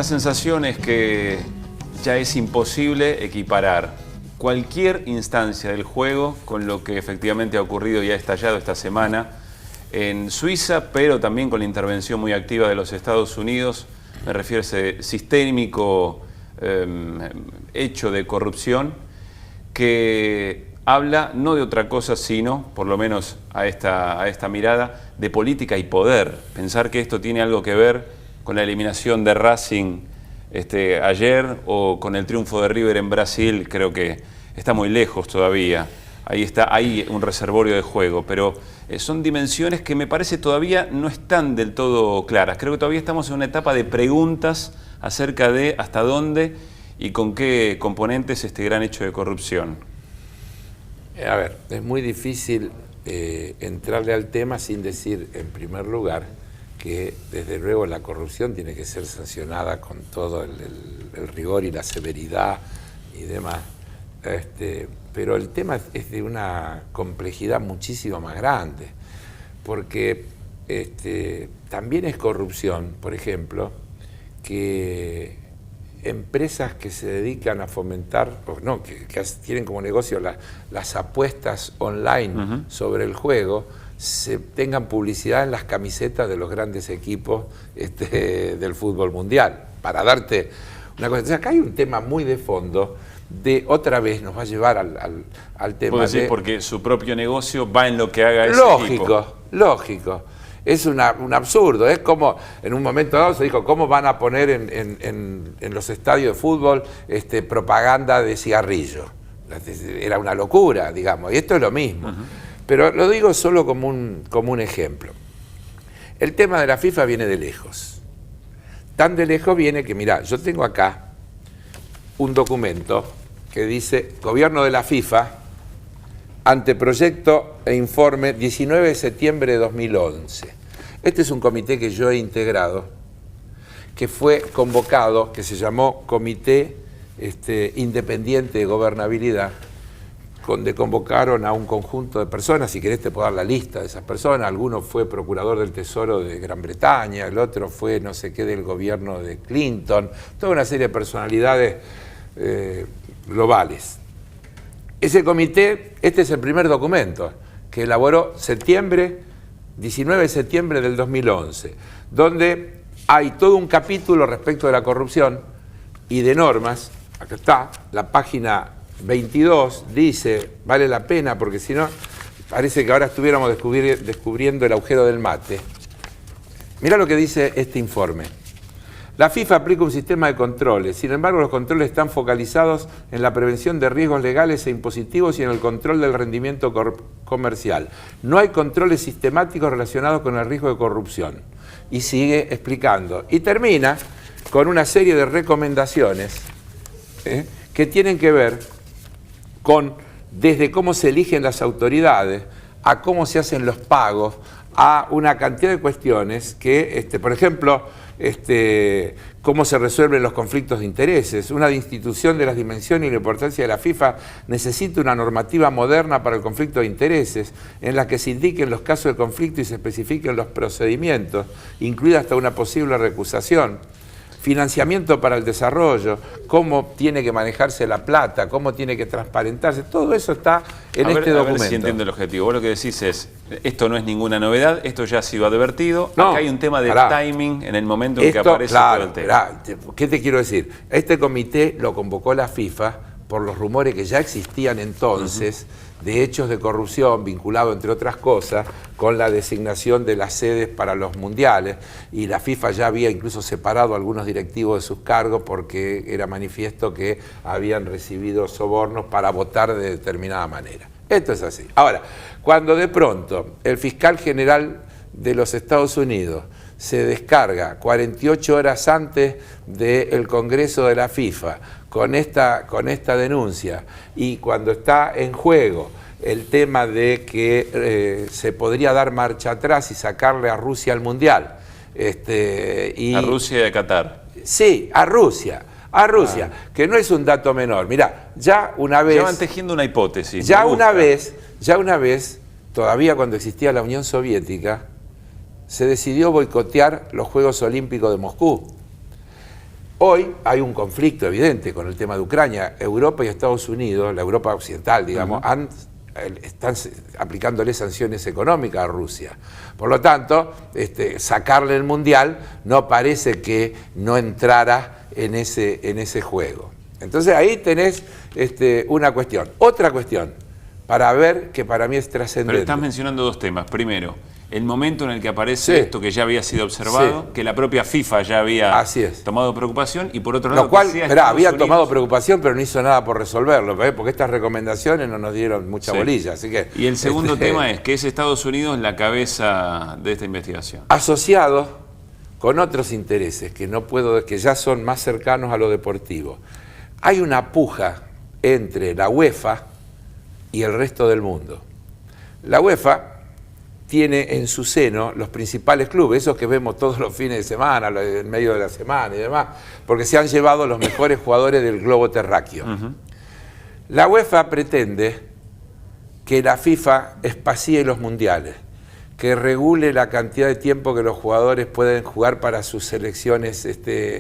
La sensación es que ya es imposible equiparar cualquier instancia del juego con lo que efectivamente ha ocurrido y ha estallado esta semana en Suiza, pero también con la intervención muy activa de los Estados Unidos. Me refiero a ese sistémico hecho de corrupción que habla no de otra cosa, sino, por lo menos a esta mirada, de política y poder. Pensar que esto tiene algo que ver con la eliminación de Racing ayer o con el triunfo de River en Brasil, creo que está muy lejos todavía. Hay un reservorio de juego, pero son dimensiones que me parece todavía no están del todo claras. Creo que todavía estamos en una etapa de preguntas acerca de hasta dónde y con qué componentes este gran hecho de corrupción. A ver, es muy difícil entrarle al tema sin decir, en primer lugar, que desde luego la corrupción tiene que ser sancionada con todo el rigor y la severidad y demás. Pero el tema es de una complejidad muchísimo más grande, porque también es corrupción, por ejemplo, que empresas que se dedican a fomentar, o no, que tienen como negocio las apuestas online sobre el juego, tengan publicidad en las camisetas de los grandes equipos del fútbol mundial. Para darte una cosa, o sea, acá hay un tema muy de fondo, otra vez nos va a llevar al tema ¿Puedo decir porque su propio negocio va en lo que haga ese equipo? Lógico. Es un absurdo. Es como en un momento dado se dijo, ¿cómo van a poner en los estadios de fútbol propaganda de cigarrillo? Era una locura, digamos, y esto es lo mismo. Pero lo digo solo como un ejemplo. El tema de la FIFA viene de lejos. Tan de lejos viene que, mirá, yo tengo acá un documento que dice Gobierno de la FIFA, anteproyecto e informe 19 de septiembre de 2011. Este es un comité que yo he integrado, que fue convocado, que se llamó Comité Independiente de Gobernabilidad, donde convocaron a un conjunto de personas. Si querés te puedo dar la lista de esas personas. Alguno fue procurador del Tesoro de Gran Bretaña, el otro fue no sé qué del gobierno de Clinton, toda una serie de personalidades globales. Ese comité, este es el primer documento que elaboró 19 de septiembre del 2011, donde hay todo un capítulo respecto de la corrupción y de normas. Acá está, la página 22 dice, vale la pena porque si no, parece que ahora estuviéramos descubriendo el agujero del mate. Mirá lo que dice este informe. La FIFA aplica un sistema de controles, sin embargo los controles están focalizados en la prevención de riesgos legales e impositivos y en el control del rendimiento comercial. No hay controles sistemáticos relacionados con el riesgo de corrupción. Y sigue explicando. Y termina con una serie de recomendaciones que tienen que ver con desde cómo se eligen las autoridades, a cómo se hacen los pagos, a una cantidad de cuestiones que, por ejemplo, cómo se resuelven los conflictos de intereses. Una institución de las dimensiones y la importancia de la FIFA necesita una normativa moderna para el conflicto de intereses, en la que se indiquen los casos de conflicto y se especifiquen los procedimientos, incluida hasta una posible recusación. Financiamiento para el desarrollo, cómo tiene que manejarse la plata, cómo tiene que transparentarse, todo eso está en este documento. A ver si entiendo el objetivo. Vos lo que decís es, esto no es ninguna novedad, esto ya ha sido advertido, no, acá hay un tema de timing en el momento en que aparece todo el tema. ¿Qué te quiero decir? Este comité lo convocó la FIFA por los rumores que ya existían entonces de hechos de corrupción vinculado, entre otras cosas, con la designación de las sedes para los mundiales, y la FIFA ya había incluso separado a algunos directivos de sus cargos porque era manifiesto que habían recibido sobornos para votar de determinada manera. Esto es así. Ahora, cuando de pronto el fiscal general de los Estados Unidos se descarga 48 horas antes del Congreso de la FIFA con esta denuncia, y cuando está en juego el tema de que se podría dar marcha atrás y sacarle a Rusia al Mundial. A Rusia y a Qatar. Sí, a Rusia, que no es un dato menor. Mirá, ya una vez... Ya van tejiendo una hipótesis. Ya una vez, todavía cuando existía la Unión Soviética, se decidió boicotear los Juegos Olímpicos de Moscú. Hoy hay un conflicto evidente con el tema de Ucrania. Europa y Estados Unidos, la Europa occidental, digamos, están aplicándole sanciones económicas a Rusia. Por lo tanto, sacarle el Mundial no parece que no entrara en ese juego. Entonces ahí tenés una cuestión. Otra cuestión, para ver que para mí es trascendente. Pero estás mencionando dos temas. Primero, el momento en el que aparece esto que ya había sido observado, que la propia FIFA ya había tomado preocupación, y por otro lado, lo cual, había tomado preocupación, pero no hizo nada por resolverlo, porque estas recomendaciones no nos dieron mucha bolilla. Así que, y el segundo tema es que es Estados Unidos la cabeza de esta investigación. Asociado con otros intereses que ya son más cercanos a lo deportivo. Hay una puja entre la UEFA y el resto del mundo. La UEFA tiene en su seno los principales clubes, esos que vemos todos los fines de semana, en medio de la semana y demás, porque se han llevado los mejores jugadores del globo terráqueo. La UEFA pretende que la FIFA espacíe los mundiales, que regule la cantidad de tiempo que los jugadores pueden jugar para sus selecciones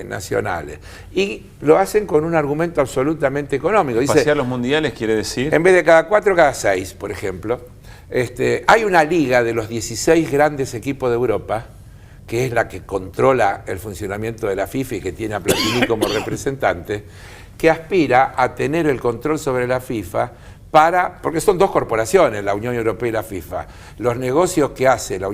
nacionales. Y lo hacen con un argumento absolutamente económico. ¿Espaciar los mundiales quiere decir? En vez de cada 4, cada 6, por ejemplo. Hay una liga de los 16 grandes equipos de Europa, que es la que controla el funcionamiento de la FIFA y que tiene a Platini como representante, que aspira a tener el control sobre la FIFA porque son dos corporaciones, la Unión Europea y la FIFA. Los negocios que hace la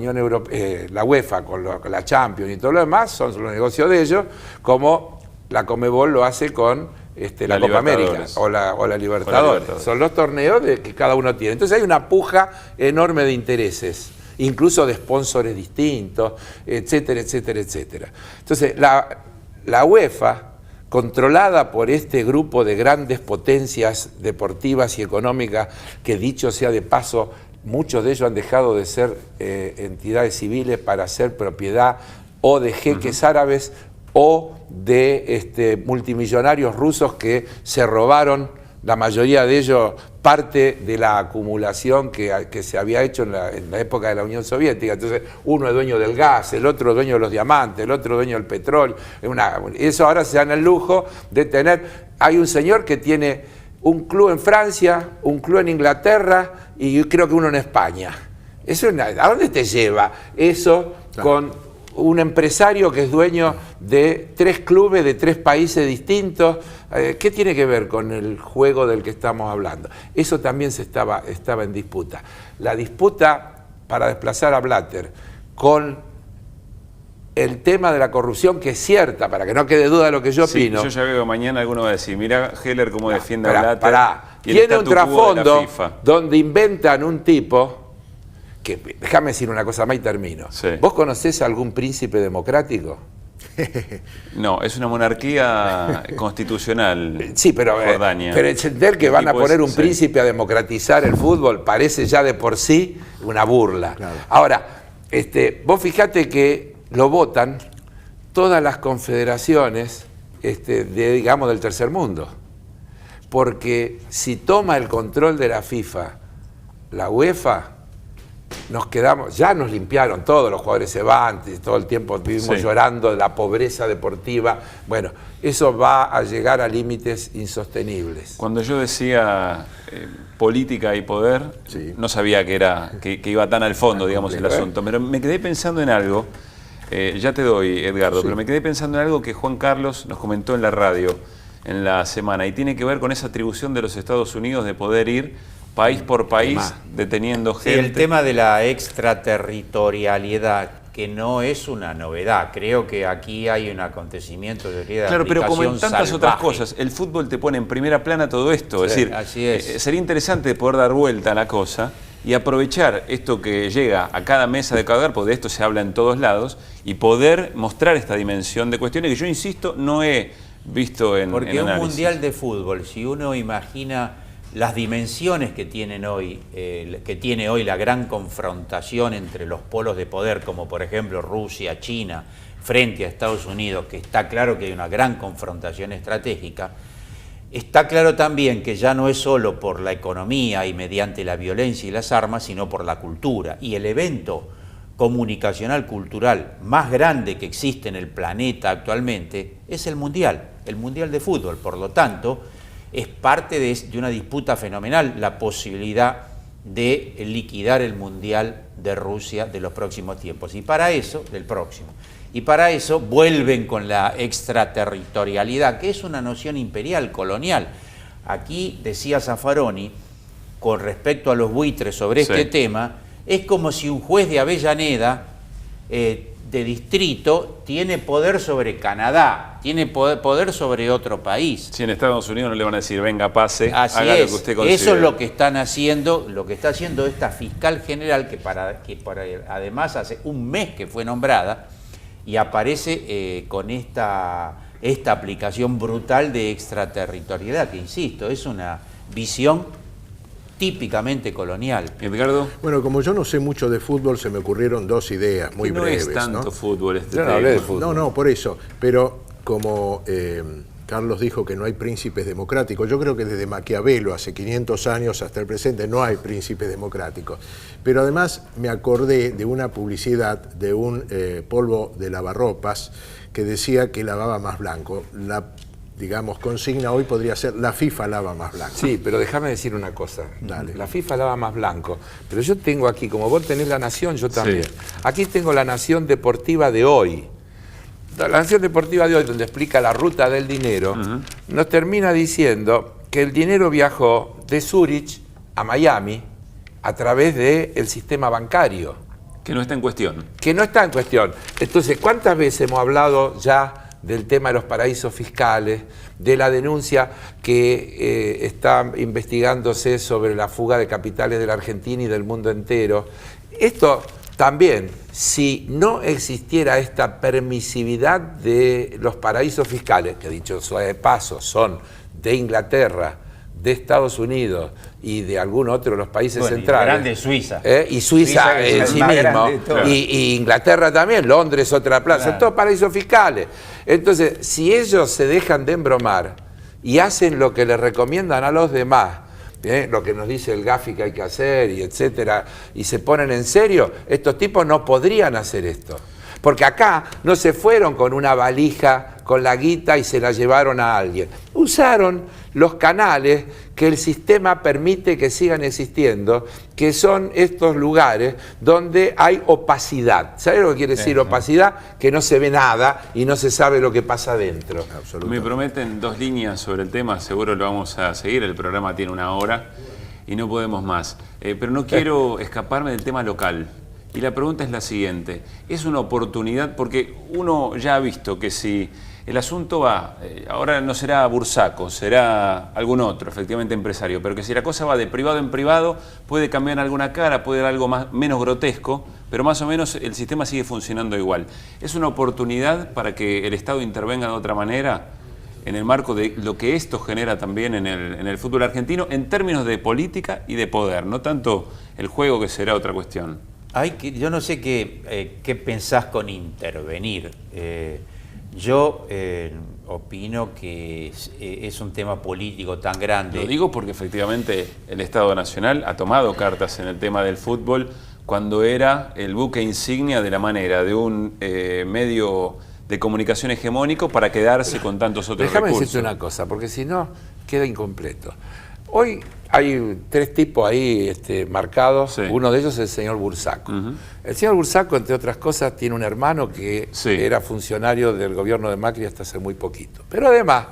UEFA con la Champions y todo lo demás son los negocios de ellos, como la Conmebol lo hace con la Copa América o la Libertadores. Son los torneos que cada uno tiene. Entonces hay una puja enorme de intereses, incluso de sponsores distintos, etcétera, etcétera, etcétera. Entonces la UEFA, controlada por este grupo de grandes potencias deportivas y económicas, que dicho sea de paso, muchos de ellos han dejado de ser entidades civiles para ser propiedad o de jeques árabes o de multimillonarios rusos que se robaron, la mayoría de ellos, parte de la acumulación que se había hecho en la época de la Unión Soviética. Entonces, uno es dueño del gas, el otro es dueño de los diamantes, el otro es dueño del petróleo. Eso ahora se dan el lujo de tener. Hay un señor que tiene un club en Francia, un club en Inglaterra y creo que uno en España. ¿A dónde te lleva eso con un empresario que es dueño de 3 clubes de 3 países distintos? ¿Qué tiene que ver con el juego del que estamos hablando? Eso también estaba en disputa. La disputa para desplazar a Blatter con el tema de la corrupción, que es cierta, para que no quede duda de lo que yo opino. Yo ya veo mañana alguno va a decir, mira Heller cómo defiende a Blatter. Tiene un trasfondo donde inventan un tipo que, déjame decir una cosa más y termino. ¿Vos conocés algún príncipe democrático? No, es una monarquía constitucional. Sí, pero entender que van a poner un príncipe a democratizar el fútbol parece ya de por sí una burla. Claro. Ahora, vos fijate que lo votan todas las confederaciones digamos, del tercer mundo. Porque si toma el control de la FIFA, la UEFA, ya nos limpiaron todos, los jugadores se van, todo el tiempo vivimos llorando de la pobreza deportiva. Bueno, eso va a llegar a límites insostenibles. Cuando yo decía política y poder, no sabía que iba tan al fondo, digamos, el asunto, pero me quedé pensando en algo, ya te doy, Edgardo, pero me quedé pensando en algo que Juan Carlos nos comentó en la radio en la semana, y tiene que ver con esa atribución de los Estados Unidos de poder ir país por país, deteniendo gente. Sí, el tema de la extraterritorialidad, que no es una novedad. Creo que aquí hay un acontecimiento de Claro, pero como en tantas otras cosas, el fútbol te pone en primera plana todo esto. Es decir, así es. Sería interesante poder dar vuelta a la cosa y aprovechar esto que llega a cada mesa de cada hogar, porque de esto se habla en todos lados, y poder mostrar esta dimensión de cuestiones que yo, insisto, no he visto en Porque un mundial de fútbol, si uno imagina las dimensiones que tiene hoy la gran confrontación entre los polos de poder, como por ejemplo Rusia, China, frente a Estados Unidos, que está claro que hay una gran confrontación estratégica, está claro también que ya no es solo por la economía y mediante la violencia y las armas, sino por la cultura. Y el evento comunicacional, cultural más grande que existe en el planeta actualmente es el Mundial de fútbol. Por lo tanto, es parte de una disputa fenomenal la posibilidad de liquidar el Mundial de Rusia de los próximos tiempos. Y para eso vuelven con la extraterritorialidad, que es una noción imperial, colonial. Aquí decía Zaffaroni, con respecto a los buitres sobre este tema, es como si un juez de Avellaneda, de distrito, tiene poder sobre Canadá, tiene poder sobre otro país. Si en Estados Unidos no le van a decir, venga, pase, así haga es. lo que usted considere. Eso es lo que están haciendo, lo que está haciendo esta fiscal general, que además hace un mes que fue nombrada, y aparece con esta aplicación brutal de extraterritorialidad, que insisto, es una visión típicamente colonial. Edgardo. Bueno, como yo no sé mucho de fútbol, se me ocurrieron dos ideas muy breves. No es tanto fútbol este Yo no tema. hablé de fútbol. No, por eso. Pero como Carlos dijo que no hay príncipes democráticos, yo creo que desde Maquiavelo, hace 500 años hasta el presente, no hay príncipes democráticos. Pero además me acordé de una publicidad de un polvo de lavarropas que decía que lavaba más blanco. La, digamos, consigna hoy podría ser: la FIFA lava más blanco. Sí, pero déjame decir una cosa. Dale. La FIFA lava más blanco. Pero yo tengo aquí, como vos tenés La Nación, yo también. Sí. Aquí tengo La Nación Deportiva de hoy. La Nación Deportiva de hoy, donde explica la ruta del dinero, nos termina diciendo que el dinero viajó de Zúrich a Miami a través del sistema bancario. Que no está en cuestión. Que no está en cuestión. Entonces, ¿cuántas veces hemos hablado ya del tema de los paraísos fiscales, de la denuncia que está investigándose sobre la fuga de capitales de la Argentina y del mundo entero? Esto también, si no existiera esta permisividad de los paraísos fiscales, que dicho sea de paso son de Inglaterra, de Estados Unidos y de algún otro de los países centrales. Grande Suiza. Y Suiza es en el sí más mismo. grande de todos. Y Inglaterra también, Londres otra plaza, Claro. todos paraísos fiscales. Entonces, si ellos se dejan de embromar y hacen lo que les recomiendan a los demás, lo que nos dice el Gafi que hay que hacer, y etcétera, y se ponen en serio, estos tipos no podrían hacer esto. Porque acá no se fueron con una valija con la guita y se la llevaron a alguien. Usaron los canales que el sistema permite que sigan existiendo, que son estos lugares donde hay opacidad. ¿Sabes lo que quiere decir opacidad? Que no se ve nada y no se sabe lo que pasa adentro. Me prometen 2 líneas sobre el tema, seguro lo vamos a seguir, el programa tiene 1 hora y no podemos más. Pero no quiero escaparme del tema local. Y la pregunta es la siguiente: ¿es una oportunidad? Porque uno ya ha visto que si el asunto va, ahora no será Bursaco, será algún otro, efectivamente empresario, pero que si la cosa va de privado en privado, puede cambiar alguna cara, puede dar algo menos grotesco, pero más o menos el sistema sigue funcionando igual. ¿Es una oportunidad para que el Estado intervenga de otra manera en el marco de lo que esto genera también en el fútbol argentino, en términos de política y de poder, no tanto el juego, que será otra cuestión? Yo no sé qué pensás con intervenir. Yo opino que es un tema político tan grande. Lo digo porque efectivamente el Estado Nacional ha tomado cartas en el tema del fútbol cuando era el buque insignia de la manera de un medio de comunicación hegemónico para quedarse con tantos otros Déjame recursos. decirte una cosa, porque si no, queda incompleto. Hoy hay 3 tipos ahí marcados, Sí. Uno de ellos es el señor Bursaco. El señor Bursaco, entre otras cosas, tiene un hermano que Sí. era funcionario del gobierno de Macri hasta hace muy poquito. Pero además,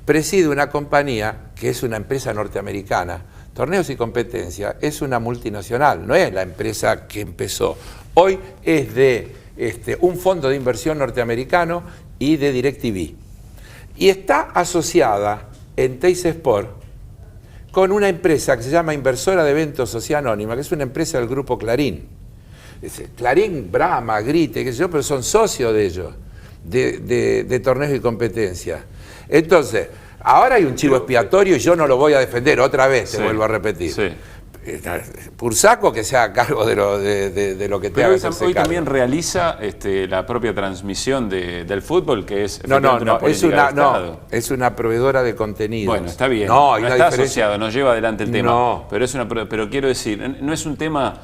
preside una compañía que es una empresa norteamericana, Torneos y Competencia, es una multinacional, no es la empresa que empezó. Hoy es de un fondo de inversión norteamericano y de DirecTV. Y está asociada en Teis Sport con una empresa que se llama Inversora de Eventos Sociedad Anónima, que es una empresa del grupo Clarín. Clarín, Brahma, Grite, qué sé yo, pero son socios de ellos, de Torneos y Competencia. Entonces, ahora hay un chivo expiatorio y yo no lo voy a defender, otra vez, te Sí, vuelvo a repetir. sí. Bursaco que se haga cargo de lo que te Pero haga hoy, hacerse hoy cargo. también realiza la propia transmisión del fútbol, que es No, efectivamente una política de Estado. es una proveedora de contenidos. Bueno, está bien, No, no hay una está diferencia. asociado, no lleva adelante el tema. No. Pero quiero decir, no es un tema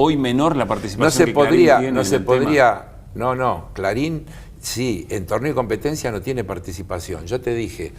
hoy menor la participación No se que podría, Clarín tiene no en se el podría, no, Clarín sí, en torneo y competencia no tiene participación. Yo te dije,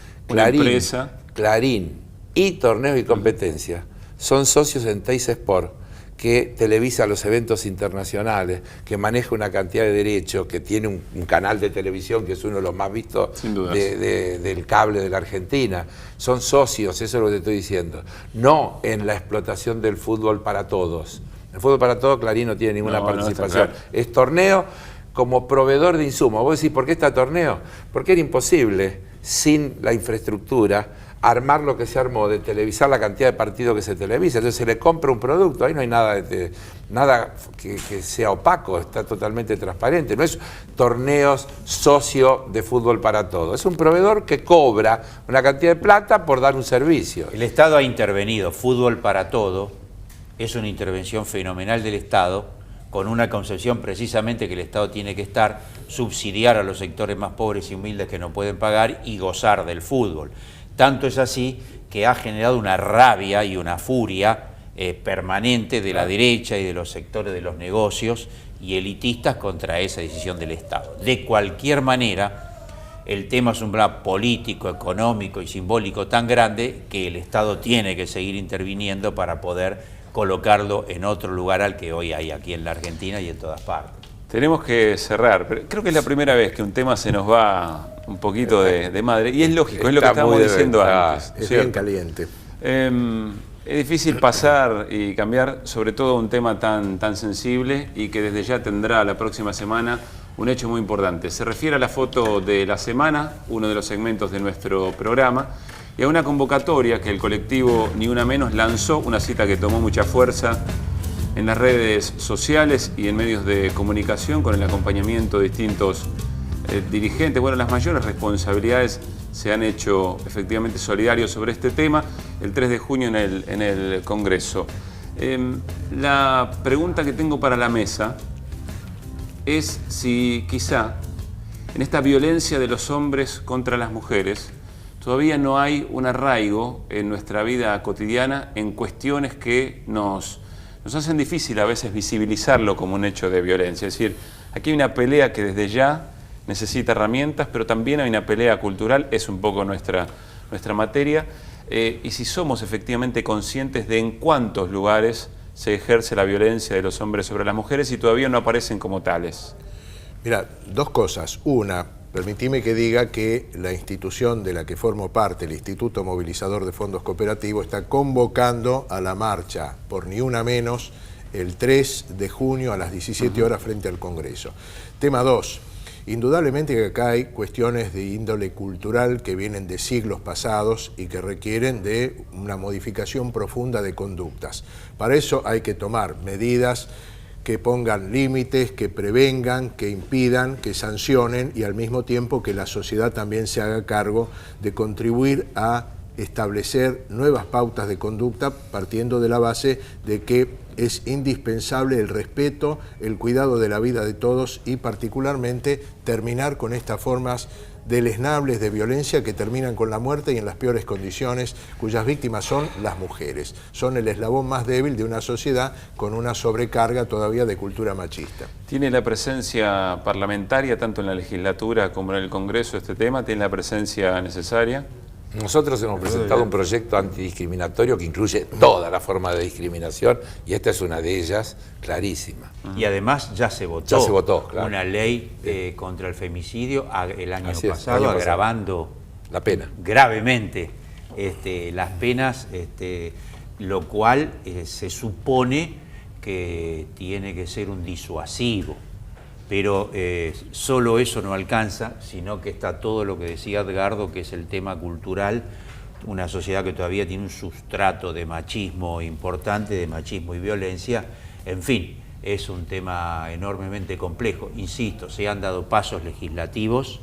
Clarín y torneos y competencia son socios en Teis Sport, que televisa los eventos internacionales, que maneja una cantidad de derechos, que tiene un canal de televisión que es uno de los más vistos del cable de la Argentina. Son socios, eso es lo que te estoy diciendo. No en la explotación del fútbol para todos. El fútbol para todos, Clarín no tiene ninguna participación. Claro. Es torneo como proveedor de insumos. Vos decís, ¿por qué está torneo? Porque era imposible, sin la infraestructura, armar lo que se armó, de televisar la cantidad de partidos que se televisa. Entonces se le compra un producto, ahí no hay nada que sea opaco, está totalmente transparente. No es torneos socio de fútbol para todos, es un proveedor que cobra una cantidad de plata por dar un servicio. El Estado ha intervenido, fútbol para todo, es una intervención fenomenal del Estado, con una concepción precisamente que el Estado tiene que estar, subsidiar a los sectores más pobres y humildes que no pueden pagar y gozar del fútbol. Tanto es así que ha generado una rabia y una furia permanente de la derecha y de los sectores de los negocios y elitistas contra esa decisión del Estado. De cualquier manera, el tema es un problema político, económico y simbólico tan grande que el Estado tiene que seguir interviniendo para poder colocarlo en otro lugar al que hoy hay aquí en la Argentina y en todas partes. Tenemos que cerrar, pero creo que es la primera vez que un tema se nos va un poquito de madre, y es lógico, es lo que estábamos diciendo antes. Es bien caliente. Es difícil pasar y cambiar, sobre todo un tema tan sensible y que desde ya tendrá la próxima semana un hecho muy importante. Se refiere a la foto de la semana, uno de los segmentos de nuestro programa, y a una convocatoria que el colectivo Ni Una Menos lanzó, una cita que tomó mucha fuerza en las redes sociales y en medios de comunicación con el acompañamiento de distintos dirigentes. Bueno, las mayores responsabilidades se han hecho efectivamente solidarios sobre este tema el 3 de junio en el Congreso. La pregunta que tengo para la mesa es si quizá en esta violencia de los hombres contra las mujeres todavía no hay un arraigo en nuestra vida cotidiana en cuestiones que nos hacen difícil a veces visibilizarlo como un hecho de violencia. Es decir, aquí hay una pelea que desde ya necesita herramientas, pero también hay una pelea cultural, es un poco nuestra materia, y si somos efectivamente conscientes de en cuántos lugares se ejerce la violencia de los hombres sobre las mujeres y todavía no aparecen como tales. Mira, dos cosas. Una, permitime que diga que la institución de la que formo parte, el Instituto Movilizador de Fondos Cooperativos, está convocando a la marcha por Ni Una Menos el 3 de junio a las 17 horas frente al Congreso. Tema 2. Indudablemente que acá hay cuestiones de índole cultural que vienen de siglos pasados y que requieren de una modificación profunda de conductas. Para eso hay que tomar medidas que pongan límites, que prevengan, que impidan, que sancionen y al mismo tiempo que la sociedad también se haga cargo de contribuir a establecer nuevas pautas de conducta partiendo de la base de que es indispensable el respeto, el cuidado de la vida de todos y particularmente terminar con estas formas deleznables de violencia que terminan con la muerte y en las peores condiciones, cuyas víctimas son las mujeres. Son el eslabón más débil de una sociedad con una sobrecarga todavía de cultura machista. ¿Tiene la presencia parlamentaria, tanto en la legislatura como en el Congreso, este tema? ¿Tiene la presencia necesaria? Nosotros hemos presentado un proyecto antidiscriminatorio que incluye toda la forma de discriminación y esta es una de ellas, clarísima. Y además ya se votó, claro, una ley contra el femicidio el año pasado, agravando la pena gravemente las penas, lo cual se supone que tiene que ser un disuasivo. Pero solo eso no alcanza, sino que está todo lo que decía Edgardo, que es el tema cultural, una sociedad que todavía tiene un sustrato de machismo importante, de machismo y violencia. En fin, es un tema enormemente complejo. Insisto, se han dado pasos legislativos,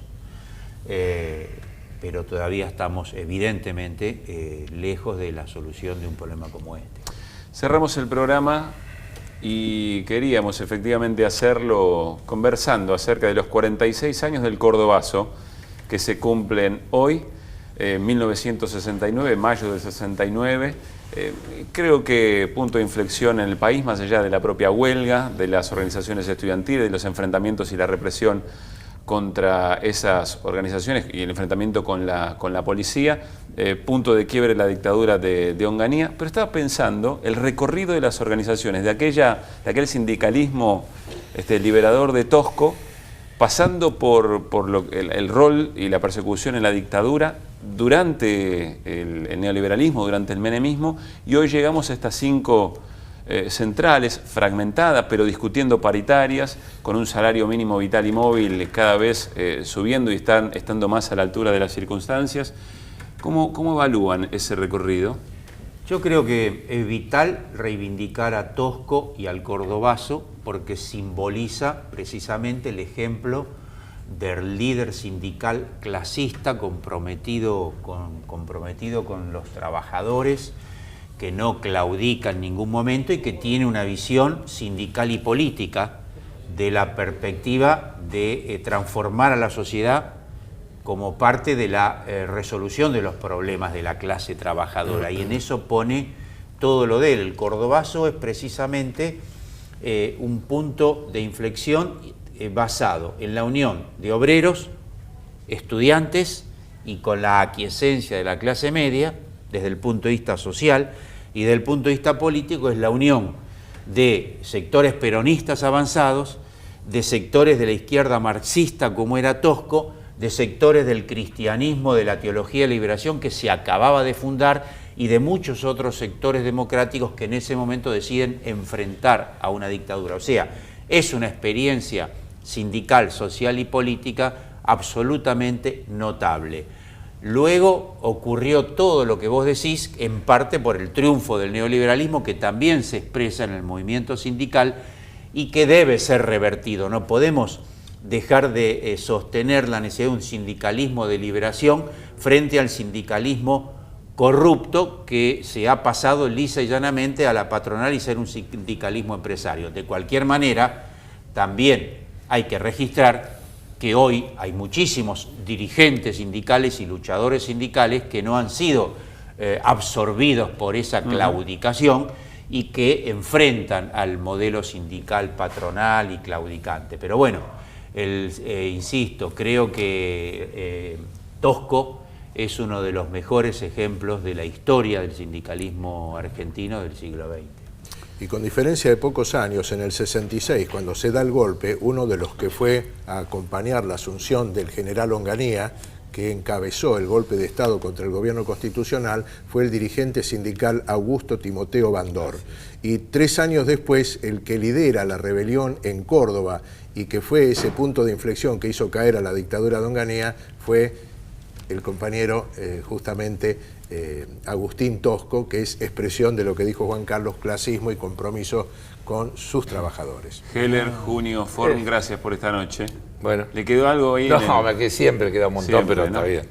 pero todavía estamos evidentemente lejos de la solución de un problema como este. Cerramos el programa y queríamos efectivamente hacerlo conversando acerca de los 46 años del Cordobazo que se cumplen hoy. 1969, mayo del 69. Creo que punto de inflexión en el país, más allá de la propia huelga, de las organizaciones estudiantiles, de los enfrentamientos y la represión contra esas organizaciones y el enfrentamiento con la policía, punto de quiebre la dictadura de Onganía. Pero estaba pensando el recorrido de las organizaciones, de aquel sindicalismo liberador de Tosco, pasando por el rol y la persecución en la dictadura, durante el neoliberalismo, durante el menemismo, y hoy llegamos a estas 5 centrales, fragmentadas, pero discutiendo paritarias, con un salario mínimo vital y móvil cada vez subiendo y estando más a la altura de las circunstancias. ¿Cómo evalúan ese recorrido? Yo creo que es vital reivindicar a Tosco y al cordobazo porque simboliza precisamente el ejemplo del líder sindical clasista comprometido con los trabajadores, que no claudica en ningún momento y que tiene una visión sindical y política de la perspectiva de transformar a la sociedad como parte de la resolución de los problemas de la clase trabajadora, y en eso pone todo lo de él. El cordobazo es precisamente un punto de inflexión basado en la unión de obreros, estudiantes y con la aquiescencia de la clase media desde el punto de vista social, y desde el punto de vista político es la unión de sectores peronistas avanzados, de sectores de la izquierda marxista como era Tosco, de sectores del cristianismo, de la teología de liberación que se acababa de fundar y de muchos otros sectores democráticos que en ese momento deciden enfrentar a una dictadura. O sea, es una experiencia sindical, social y política absolutamente notable. Luego ocurrió todo lo que vos decís, en parte por el triunfo del neoliberalismo, que también se expresa en el movimiento sindical y que debe ser revertido. No podemos dejar de sostener la necesidad de un sindicalismo de liberación frente al sindicalismo corrupto que se ha pasado lisa y llanamente a la patronal y ser un sindicalismo empresario. De cualquier manera, también hay que registrar que hoy hay muchísimos dirigentes sindicales y luchadores sindicales que no han sido absorbidos por esa claudicación y que enfrentan al modelo sindical patronal y claudicante. Pero bueno, insisto, creo que Tosco es uno de los mejores ejemplos de la historia del sindicalismo argentino del siglo XX. Y con diferencia de pocos años, en el 66, cuando se da el golpe, uno de los que fue a acompañar la asunción del general Onganía, que encabezó el golpe de Estado contra el gobierno constitucional, fue el dirigente sindical Augusto Timoteo Bandor. Y 3 años después, el que lidera la rebelión en Córdoba y que fue ese punto de inflexión que hizo caer a la dictadura de Onganía, fue el compañero justamente Agustín Tosco, que es expresión de lo que dijo Juan Carlos, clasismo y compromiso con sus trabajadores. Heller, Junio, Forn, gracias por esta noche. Bueno. ¿Le quedó algo ahí? No, que siempre queda un montón, siempre, pero ¿no? está bien.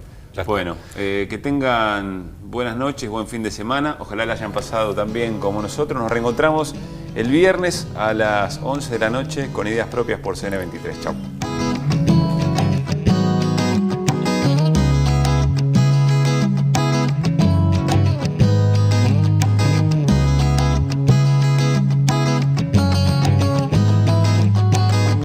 Bueno, que tengan buenas noches, buen fin de semana. Ojalá la hayan pasado tan bien como nosotros. Nos reencontramos el viernes a las 11 de la noche con Ideas Propias por CN23. Chau.